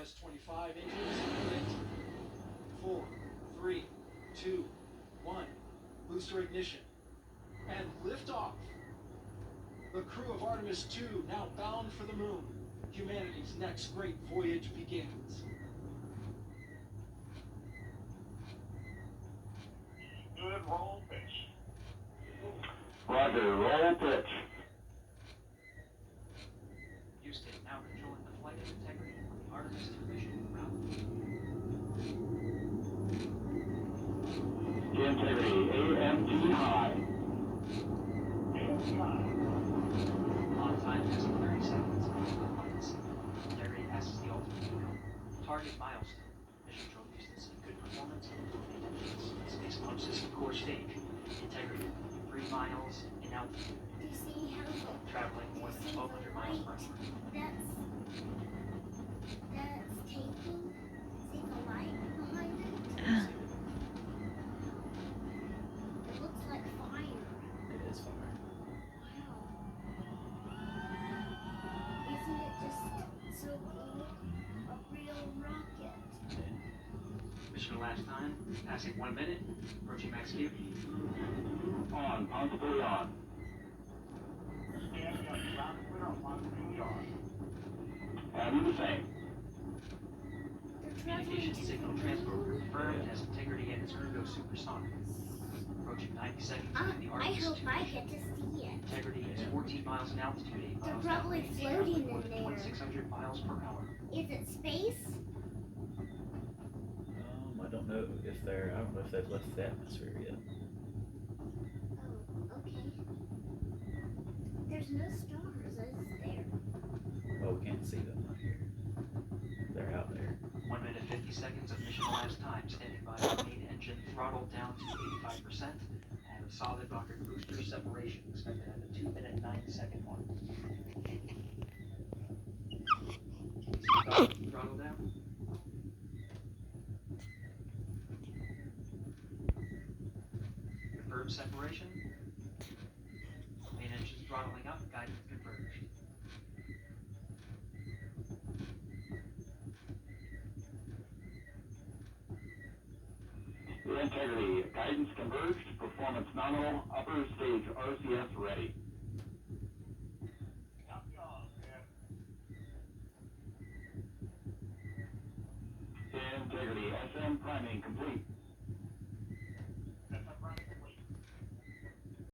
press 25 engines, ignition. 4, 3, 2, 1. Booster ignition. And liftoff. The crew of Artemis II now bound for the moon. Humanity's next great voyage begins. Good roll pitch. Roger, roll pitch. Houston now controlling the flight of integrity on the Artemis II mission route. Integrity, AMT high. AMT high. On time has 30 seconds until the flights. Integrity passes the ultimate wheel. Target milestone. Mission trophies that see good performance and improving engines. Space launch system core stage. Integrity. 3 miles in altitude. Do you see how Traveling more than 1,200 miles per hour. That's taking? See the light behind it? It looks like fire. It is fire. Wow. Isn't it just so cool? A real rocket. Mission last time. Passing 1 minute. Approaching max speed. On, possibly on. And ground clear on 1 yard. And the same. They're traveling Communication to signal the transport moon. confirmed as integrity and its crew go supersonic. Approaching 90 seconds in the I Artemis hope II I mission. get to see it. Integrity is 14 miles in altitude, 8 They're miles probably down, floating more in than there. 2,600 miles per hour. Is it space? I don't know if they've left the atmosphere yet. Oh, okay. There's no stars, is there? Oh, we can't see them out here. They're out there. 1 minute 50 seconds of mission elapsed time. Standing by. Main engine throttled down to 85%. And a solid rocket booster separation expected at the 2 minute 9 second mark. Throttle down. Confirm separation. Main engine throttling up. Guidance converged. Integrity, guidance converged, performance nominal, upper stage RCS ready. Copy all, man. Integrity, SM priming complete.